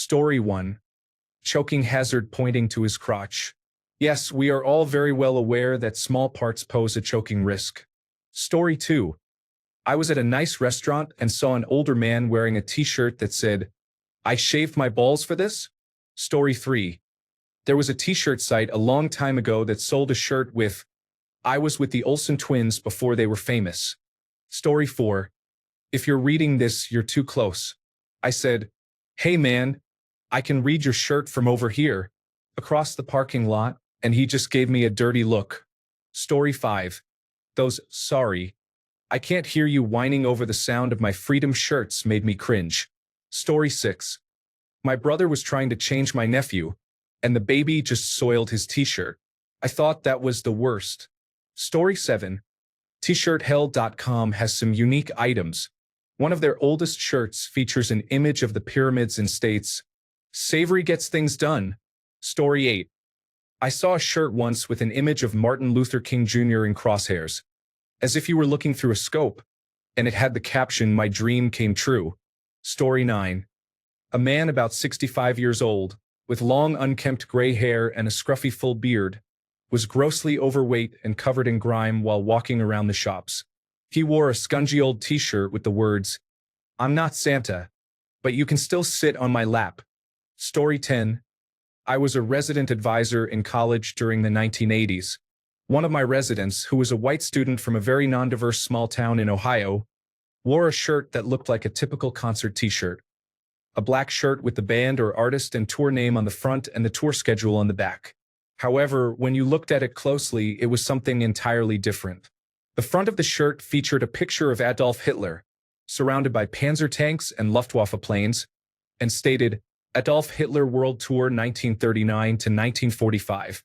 Story 1. Choking hazard pointing to his crotch. Yes, we are all very well aware that small parts pose a choking risk. Story 2. I was at a nice restaurant and saw an older man wearing a t-shirt that said, "I shaved my balls for this?" Story 3. There was a t-shirt site a long time ago that sold a shirt with, "I was with the Olsen twins before they were famous." Story 4. If you're reading this, you're too close. I said, "Hey man, I can read your shirt from over here," across the parking lot, and he just gave me a dirty look. Story 5. Those "sorry, I can't hear you" whining over the sound of my Freedom shirts made me cringe. Story 6. My brother was trying to change my nephew, and the baby just soiled his t-shirt. I thought that was the worst. Story 7. T-shirthell.com has some unique items. One of their oldest shirts features an image of the pyramids and states, "Savory gets things done." Story 8. I saw a shirt once with an image of Martin Luther King Jr. in crosshairs, as if you were looking through a scope, and it had the caption, "My dream came true." Story 9. A man about 65 years old, with long unkempt gray hair and a scruffy full beard, was grossly overweight and covered in grime while walking around the shops. He wore a scungy old t-shirt with the words, "I'm not Santa, but you can still sit on my lap." Story 10. I was a resident advisor in college during the 1980s. One of my residents, who was a white student from a very non-diverse small town in Ohio, wore a shirt that looked like a typical concert t-shirt. A black shirt with the band or artist and tour name on the front and the tour schedule on the back. However, when you looked at it closely, it was something entirely different. The front of the shirt featured a picture of Adolf Hitler, surrounded by Panzer tanks and Luftwaffe planes, and stated, "Adolf Hitler World Tour 1939 to 1945.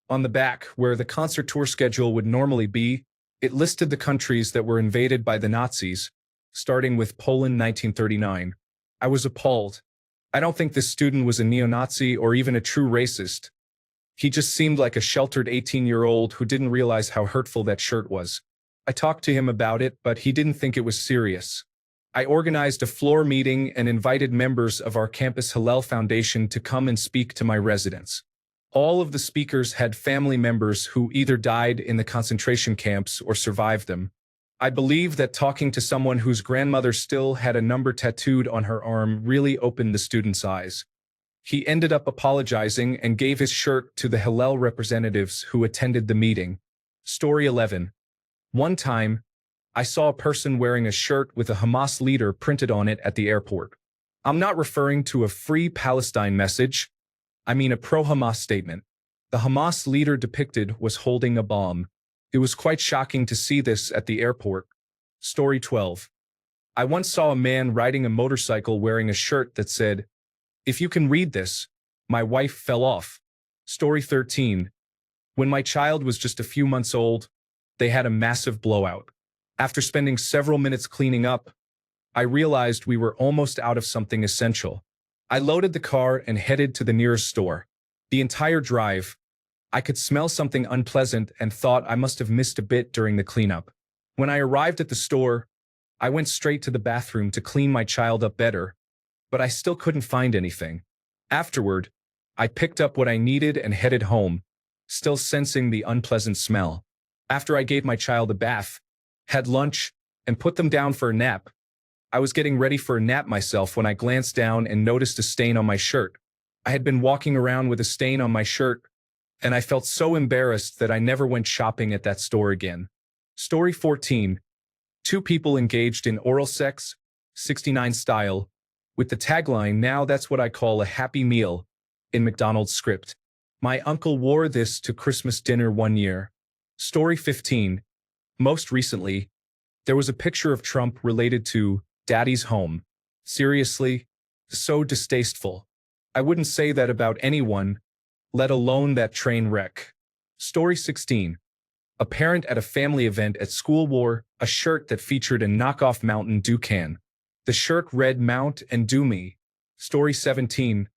On the back, where the concert tour schedule would normally be, it listed the countries that were invaded by the Nazis, starting with Poland 1939. I was appalled. I don't think this student was a neo-Nazi or even a true racist. He just seemed like a sheltered 18-year-old who didn't realize how hurtful that shirt was. I talked to him about it, but he didn't think it was serious. I organized a floor meeting and invited members of our campus Hillel Foundation to come and speak to my residents. All of the speakers had family members who either died in the concentration camps or survived them. I believe that talking to someone whose grandmother still had a number tattooed on her arm really opened the student's eyes. He ended up apologizing and gave his shirt to the Hillel representatives who attended the meeting. Story 11. One time, I saw a person wearing a shirt with a Hamas leader printed on it at the airport. I'm not referring to a Free Palestine message. I mean a pro-Hamas statement. The Hamas leader depicted was holding a bomb. It was quite shocking to see this at the airport. Story 12. I once saw a man riding a motorcycle wearing a shirt that said, "If you can read this, my wife fell off." Story 13. When my child was just a few months old, they had a massive blowout. After spending several minutes cleaning up, I realized we were almost out of something essential. I loaded the car and headed to the nearest store. The entire drive, I could smell something unpleasant and thought I must have missed a bit during the cleanup. When I arrived at the store, I went straight to the bathroom to clean my child up better, but I still couldn't find anything. Afterward, I picked up what I needed and headed home, still sensing the unpleasant smell. After I gave my child a bath, had lunch, and put them down for a nap, I was getting ready for a nap myself when I glanced down and noticed a stain on my shirt. I had been walking around with a stain on my shirt, and I felt so embarrassed that I never went shopping at that store again. Story 14. Two people engaged in oral sex, 69 style, with the tagline, "Now that's what I call a happy meal," in McDonald's script. My uncle wore this to Christmas dinner one year. Story 15. Most recently, there was a picture of Trump related to Daddy's home. Seriously, so distasteful. I wouldn't say that about anyone, let alone that train wreck. Story 16. A parent at a family event at school wore a shirt that featured a knockoff Mountain Dew can. The shirt read "Mount and Do Me." Story 17.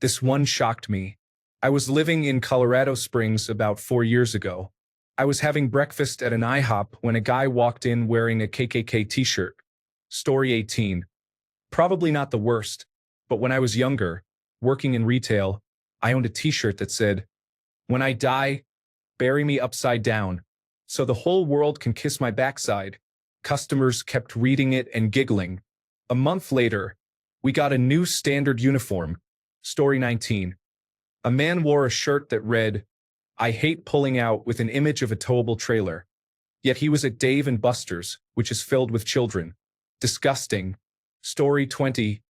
This one shocked me. I was living in Colorado Springs about 4 years ago. I was having breakfast at an IHOP when a guy walked in wearing a KKK t-shirt. Story 18. Probably not the worst, but when I was younger, Working in retail, I owned a t-shirt that said, "When I die, bury me upside down, so the whole world can kiss my backside." Customers kept reading it and giggling. A month later, we got a new standard uniform. Story 19. A man wore a shirt that read, "I hate pulling out," with an image of a towable trailer. Yet he was at Dave & Buster's, which is filled with children. Disgusting. Story 20.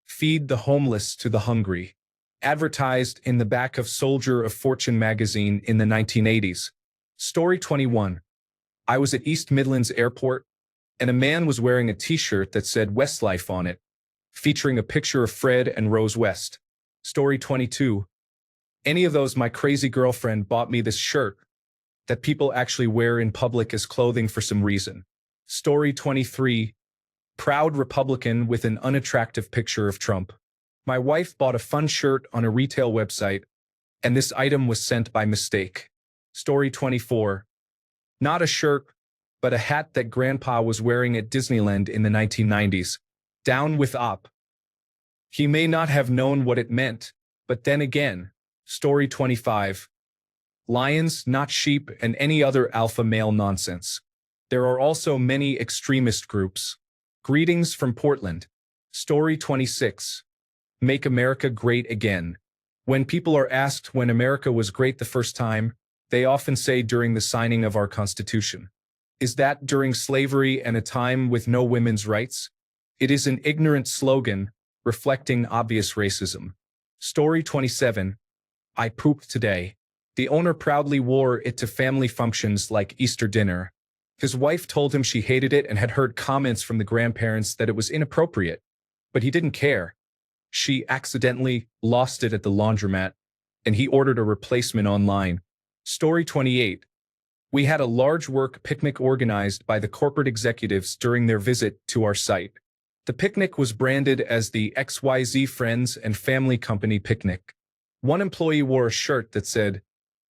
Feed the homeless to the hungry. Advertised in the back of Soldier of Fortune magazine in the 1980s. Story 21. I was at East Midlands Airport, and a man was wearing a t-shirt that said Westlife on it, featuring a picture of Fred and Rose West. Story 22. Any of those my crazy girlfriend bought me this shirt that people actually wear in public as clothing for some reason. Story 23. Proud Republican with an unattractive picture of Trump. My wife bought a fun shirt on a retail website, and this item was sent by mistake. Story 24. Not a shirt, but a hat that Grandpa was wearing at Disneyland in the 1990s. Down with op. He may not have known what it meant, but then again. Story 25. Lions, not sheep, and any other alpha male nonsense. There are also many extremist groups. Greetings from Portland. Story 26. Make America Great Again. When people are asked when America was great the first time, they often say during the signing of our Constitution. Is that during slavery and a time with no women's rights? It is an ignorant slogan, reflecting obvious racism. Story 27. I pooped today. The owner proudly wore it to family functions like Easter dinner. His wife told him she hated it and had heard comments from the grandparents that it was inappropriate, but he didn't care. She accidentally lost it at the laundromat, and he ordered a replacement online. Story 28. We had a large work picnic organized by the corporate executives during their visit to our site. The picnic was branded as the XYZ Friends and Family Company Picnic. One employee wore a shirt that said,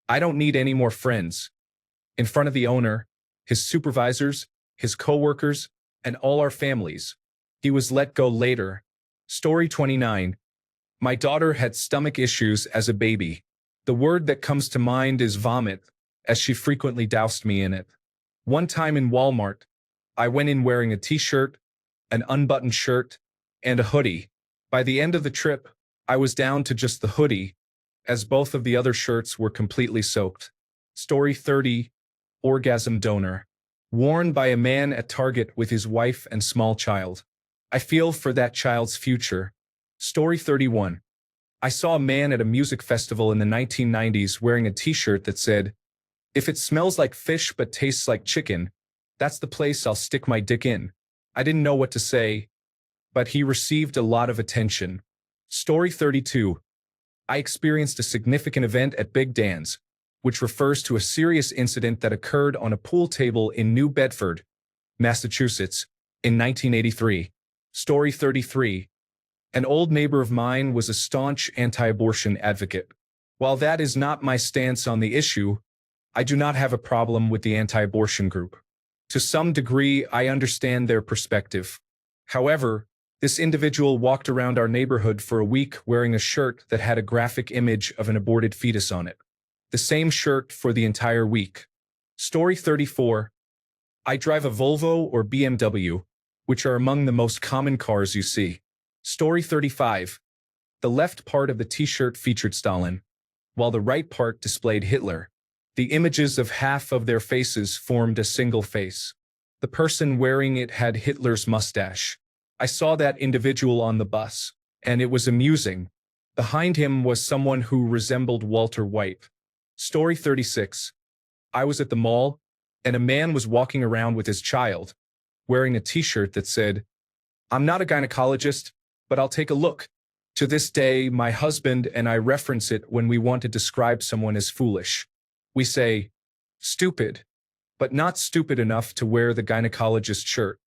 "I don't need any more friends," in front of the owner, his supervisors, his coworkers, and all our families. He was let go later. Story 29. My daughter had stomach issues as a baby. The word that comes to mind is vomit, as she frequently doused me in it. One time in Walmart, I went in wearing a t-shirt, an unbuttoned shirt, and a hoodie. By the end of the trip, I was down to just the hoodie, as both of the other shirts were completely soaked. Story 30. Orgasm donor. Worn by a man at Target with his wife and small child. I feel for that child's future. Story 31. I saw a man at a music festival in the 1990s wearing a t-shirt that said, "If it smells like fish but tastes like chicken, that's the place I'll stick my dick in." I didn't know what to say, but he received a lot of attention. Story 32. I experienced a significant event at Big Dan's, which refers to a serious incident that occurred on a pool table in New Bedford, Massachusetts, in 1983. Story 33. An old neighbor of mine was a staunch anti-abortion advocate. While that is not my stance on the issue, I do not have a problem with the anti-abortion group. To some degree, I understand their perspective. However, this individual walked around our neighborhood for a week wearing a shirt that had a graphic image of an aborted fetus on it. The same shirt for the entire week. Story 34. I drive a Volvo or BMW, which are among the most common cars you see. Story 35. The left part of the t-shirt featured Stalin, while the right part displayed Hitler. The images of half of their faces formed a single face. The person wearing it had Hitler's mustache. I saw that individual on the bus, and it was amusing. Behind him was someone who resembled Walter White. Story 36. I was at the mall, and a man was walking around with his child, wearing a t-shirt that said, "I'm not a gynecologist, but I'll take a look." To this day, my husband and I reference it when we want to describe someone as foolish. We say, "Stupid," but not stupid enough to wear the gynecologist shirt.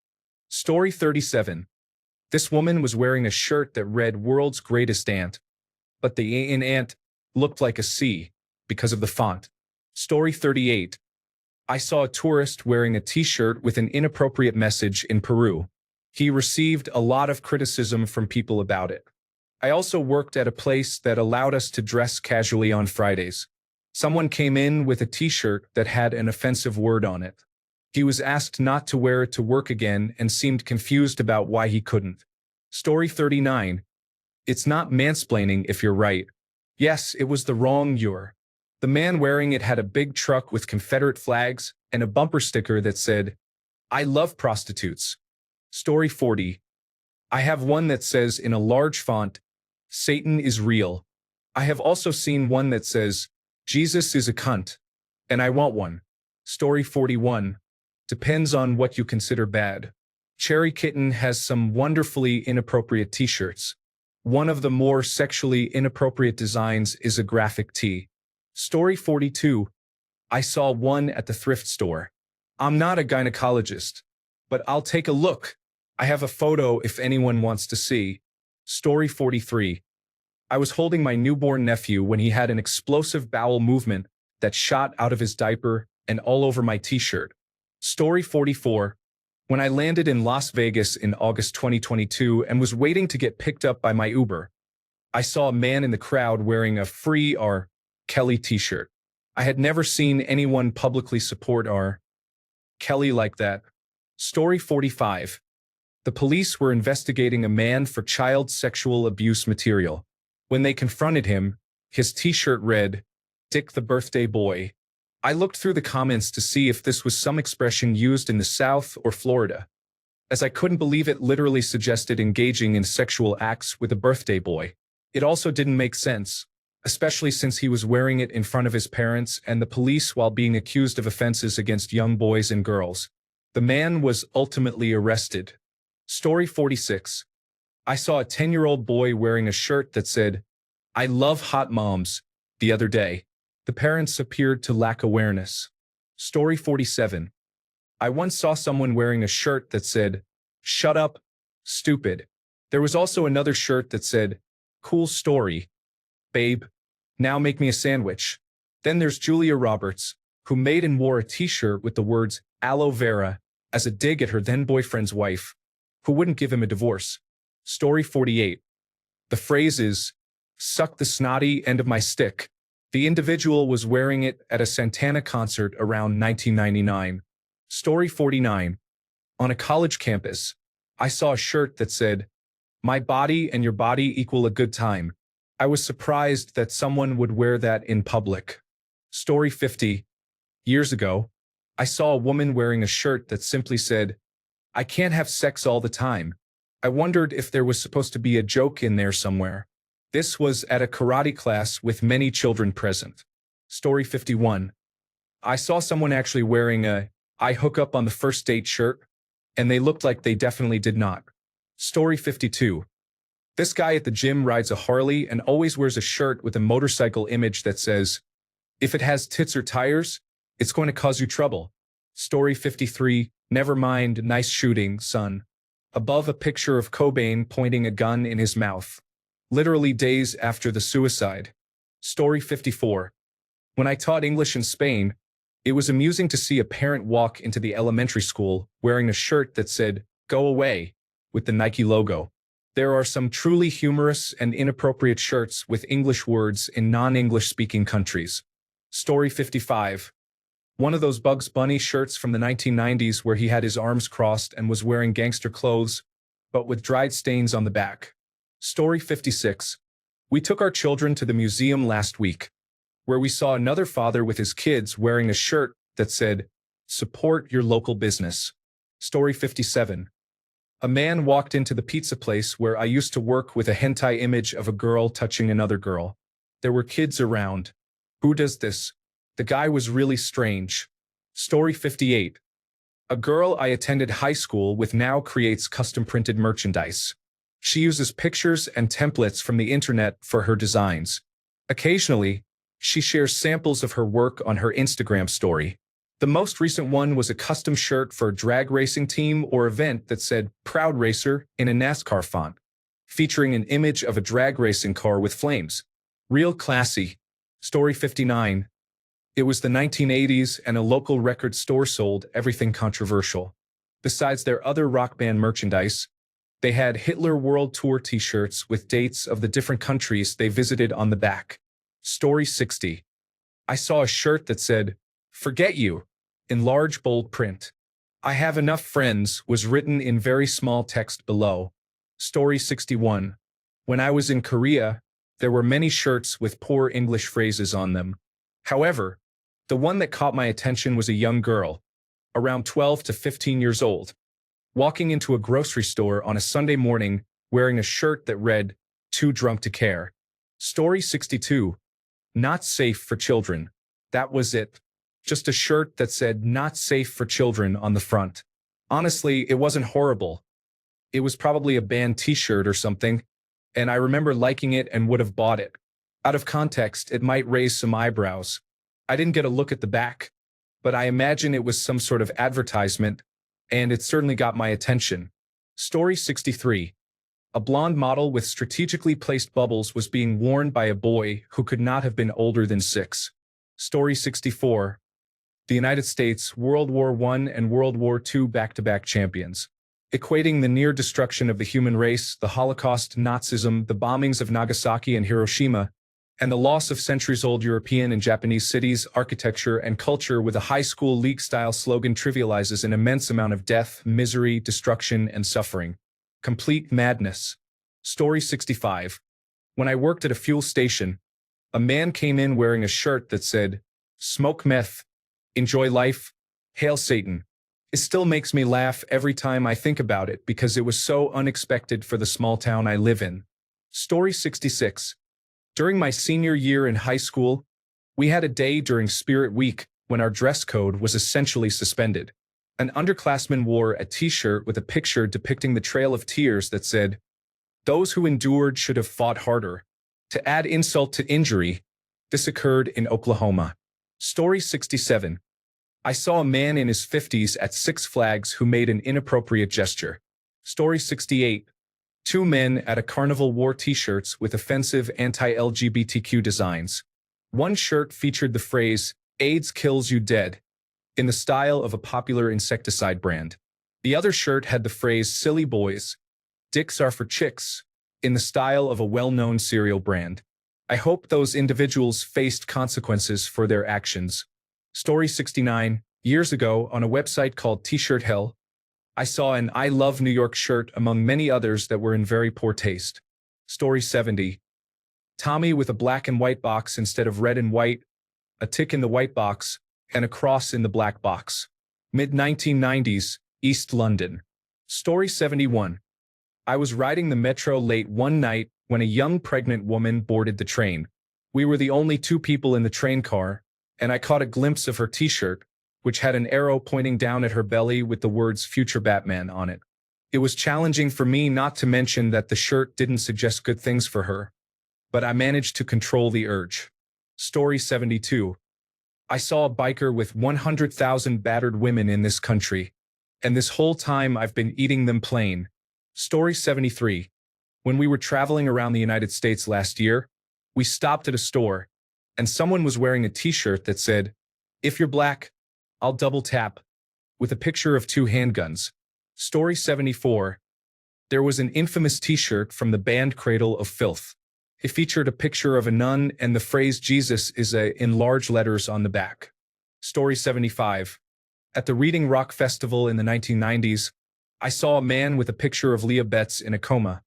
Story 37. This woman was wearing a shirt that read "World's Greatest Ant," but the A in ant looked like a C because of the font. Story 38. I saw a tourist wearing a t-shirt with an inappropriate message in Peru. He received a lot of criticism from people about it. I also worked at a place that allowed us to dress casually on Fridays. Someone came in with a t-shirt that had an offensive word on it. He was asked not to wear it to work again and seemed confused about why he couldn't. Story 39. It's not mansplaining if you're right. Yes, it was the wrong you're. The man wearing it had a big truck with Confederate flags and a bumper sticker that said, "I love prostitutes." Story 40. I have one that says in a large font, "Satan is real." I have also seen one that says, "Jesus is a cunt." And I want one. Story 41. Depends on what you consider bad. Cherry Kitten has some wonderfully inappropriate t-shirts. One of the more sexually inappropriate designs is a graphic tee. Story 42. I saw one at the thrift store. I'm not a gynecologist, but I'll take a look. I have a photo if anyone wants to see. Story 43. I was holding my newborn nephew when he had an explosive bowel movement that shot out of his diaper and all over my t-shirt. Story 44. When I landed in Las Vegas in August 2022 and was waiting to get picked up by my Uber, I saw a man in the crowd wearing a Free R. Kelly t-shirt. I had never seen anyone publicly support R. Kelly like that. Story 45. The police were investigating a man for child sexual abuse material. When they confronted him, his t-shirt read, "Dick the birthday boy." I looked through the comments to see if this was some expression used in the South or Florida, as I couldn't believe it literally suggested engaging in sexual acts with a birthday boy. It also didn't make sense, especially since he was wearing it in front of his parents and the police while being accused of offenses against young boys and girls. The man was ultimately arrested. Story 46. I saw a 10-year-old boy wearing a shirt that said, "I love hot moms," the other day. The parents appeared to lack awareness. Story 47. I once saw someone wearing a shirt that said, "Shut up, stupid." There was also another shirt that said, "Cool story, babe. Now make me a sandwich." Then there's Julia Roberts, who made and wore a t-shirt with the words "aloe vera" as a dig at her then-boyfriend's wife, who wouldn't give him a divorce. Story 48. The phrase is, "Suck the snotty end of my stick." The individual was wearing it at a Santana concert around 1999. Story 49. On a college campus, I saw a shirt that said, "My body and your body equal a good time." I was surprised that someone would wear that in public. Story 50. Years ago, I saw a woman wearing a shirt that simply said, "I can't have sex all the time." I wondered if there was supposed to be a joke in there somewhere. This was at a karate class with many children present. Story 51. I saw someone actually wearing a "I hook up on the first date" shirt, and they looked like they definitely did not. Story 52. This guy at the gym rides a Harley and always wears a shirt with a motorcycle image that says, "If it has tits or tires, it's going to cause you trouble." Story 53. Never mind, nice shooting, son. Above a picture of Cobain pointing a gun in his mouth. Literally days after the suicide. Story 54. When I taught English in Spain, it was amusing to see a parent walk into the elementary school wearing a shirt that said, "Go away," with the Nike logo. There are some truly humorous and inappropriate shirts with English words in non-English speaking countries. Story 55. One of those Bugs Bunny shirts from the 1990s where he had his arms crossed and was wearing gangster clothes, but with dried stains on the back. Story 56. We took our children to the museum last week, where we saw another father with his kids wearing a shirt that said, "Support your local business." Story 57. A man walked into the pizza place where I used to work with a hentai image of a girl touching another girl. There were kids around. Who does this? The guy was really strange. Story 58. A girl I attended high school with now creates custom-printed merchandise. She uses pictures and templates from the internet for her designs. Occasionally, she shares samples of her work on her Instagram story. The most recent one was a custom shirt for a drag racing team or event that said "Proud Racer" in a NASCAR font, featuring an image of a drag racing car with flames. Real classy. Story 59. It was the 1980s and a local record store sold everything controversial. Besides their other rock band merchandise, They had Hitler World Tour t-shirts with dates of the different countries they visited on the back. Story 60. I saw a shirt that said, "Forget you," in large bold print. "I have enough friends" was written in very small text below. Story 61. When I was in Korea, there were many shirts with poor English phrases on them. However, the one that caught my attention was a young girl, around 12 to 15 years old, walking into a grocery store on a Sunday morning wearing a shirt that read, "Too drunk to care." Story 62. Not safe for children. That was it. Just a shirt that said "Not safe for children" on the front. Honestly, it wasn't horrible. It was probably a band t-shirt or something, and I remember liking it and would have bought it. Out of context, it might raise some eyebrows. I didn't get a look at the back, but I imagine it was some sort of advertisement, and it certainly got my attention. Story 63. A blonde model with strategically placed bubbles was being worn by a boy who could not have been older than 6. Story 64. The United States, World War I and World War II back-to-back champions. Equating the near destruction of the human race, the Holocaust, Nazism, the bombings of Nagasaki and Hiroshima, and the loss of centuries-old European and Japanese cities, architecture, and culture with a high school league-style slogan trivializes an immense amount of death, misery, destruction, and suffering. Complete madness. Story 65. When I worked at a fuel station, a man came in wearing a shirt that said, "Smoke meth, enjoy life, hail Satan." It still makes me laugh every time I think about it because it was so unexpected for the small town I live in. Story 66. During my senior year in high school, we had a day during Spirit Week when our dress code was essentially suspended. An underclassman wore a t-shirt with a picture depicting the Trail of Tears that said, "Those who endured should have fought harder." To add insult to injury, this occurred in Oklahoma. Story 67. I saw a man in his 50s at Six Flags who made an inappropriate gesture. Story 68. Two men at a carnival wore t-shirts with offensive anti-LGBTQ designs. One shirt featured the phrase, "AIDS kills you dead," in the style of a popular insecticide brand. The other shirt had the phrase "Silly boys, dicks are for chicks," in the style of a well-known cereal brand. I hope those individuals faced consequences for their actions. Story 69. Years ago, on a website called T-Shirt Hell, I saw an "I Love New York" shirt among many others that were in very poor taste. Story 70. Tommy with a black and white box instead of red and white, a tick in the white box, and a cross in the black box. Mid-1990s, East London. Story 71. I was riding the metro late one night when a young pregnant woman boarded the train. We were the only two people in the train car, and I caught a glimpse of her t-shirt, which had an arrow pointing down at her belly with the words "Future Batman" on it. It was challenging for me not to mention that the shirt didn't suggest good things for her, but I managed to control the urge. Story 72. I saw a biker with 100,000 battered women in this country, and this whole time I've been eating them plain. Story 73. When we were traveling around the United States last year, we stopped at a store, and someone was wearing a t-shirt that said, "If you're black, I'll double tap," with a picture of two handguns. Story 74. There was an infamous t-shirt from the band Cradle of Filth. It featured a picture of a nun and the phrase "Jesus is a" in large letters on the back. Story 75. At the Reading Rock Festival in the 1990s, I saw a man with a picture of Leah Betts in a coma,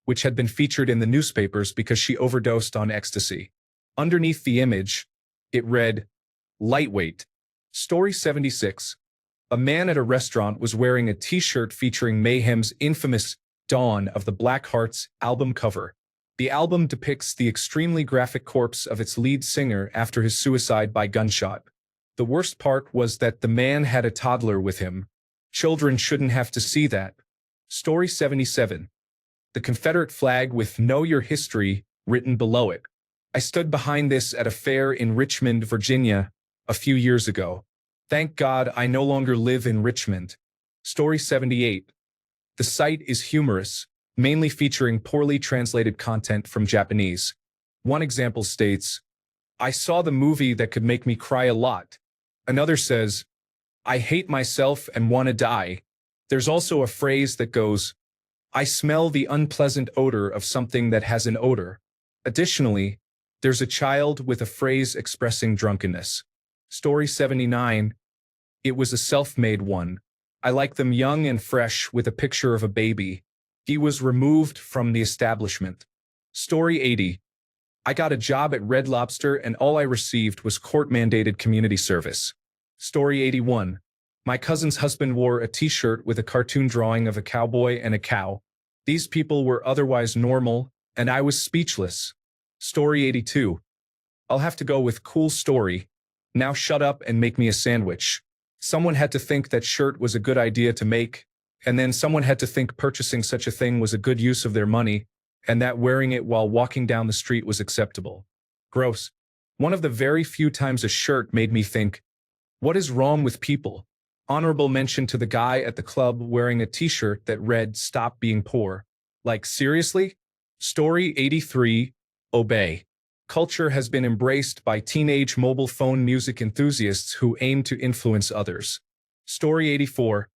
which had been featured in the newspapers because she overdosed on ecstasy. Underneath the image, it read, "Lightweight." Story 76. A man at a restaurant was wearing a t-shirt featuring Mayhem's infamous "Dawn of the Black Hearts" album cover. The album depicts the extremely graphic corpse of its lead singer after his suicide by gunshot. The worst part was that the man had a toddler with him. Children shouldn't have to see that. Story 77. The Confederate flag with "Know Your History" written below it. I stood behind this at a fair in Richmond, Virginia, a few years ago. Thank God I no longer live in Richmond. Story 78. The site is humorous, mainly featuring poorly translated content from Japanese. One example states, "I saw the movie that could make me cry a lot." Another says, "I hate myself and want to die." There's also a phrase that goes, I smell the unpleasant odor of something that has an odor. Additionally, there's a child with a phrase expressing drunkenness. Story 79. It was a self-made one. I like them young and fresh with a picture of a baby. He was removed from the establishment. Story 80. I got a job at Red Lobster and all I received was court-mandated community service. Story 81. My cousin's husband wore a t-shirt with a cartoon drawing of a cowboy and a cow. These people were otherwise normal, and I was speechless. Story 82. I'll have to go with cool story. Now shut up and make me a sandwich. Someone had to think that shirt was a good idea to make, and then someone had to think purchasing such a thing was a good use of their money, and that wearing it while walking down the street was acceptable. Gross. One of the very few times a shirt made me think, what is wrong with people? Honorable mention to the guy at the club wearing a t-shirt that read, "Stop being poor." Like, seriously? Story 83. Obey. Culture has been embraced by teenage mobile phone music enthusiasts who aim to influence others. Story 84.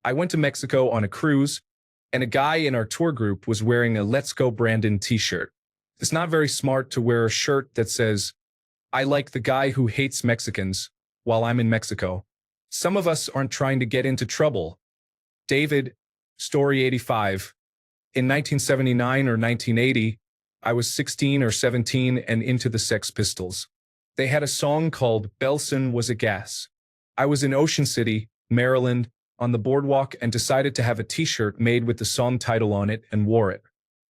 I went to Mexico on a cruise, and a guy in our tour group was wearing a "Let's Go Brandon" t-shirt. It's not very smart to wear a shirt that says, "I like the guy who hates Mexicans," while I'm in Mexico. Some of us aren't trying to get into trouble. David. Story 85. In 1979 or 1980, I was 16 or 17 and into the Sex Pistols. They had a song called "Belson Was a Gas." I was in Ocean City, Maryland, on the boardwalk and decided to have a t-shirt made with the song title on it and wore it.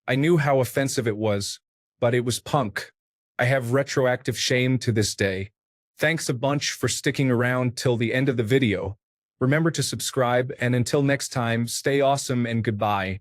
I knew how offensive it was, but it was punk. I have retroactive shame to this day. Thanks a bunch for sticking around till the end of the video. Remember to subscribe, and until next time, stay awesome and goodbye.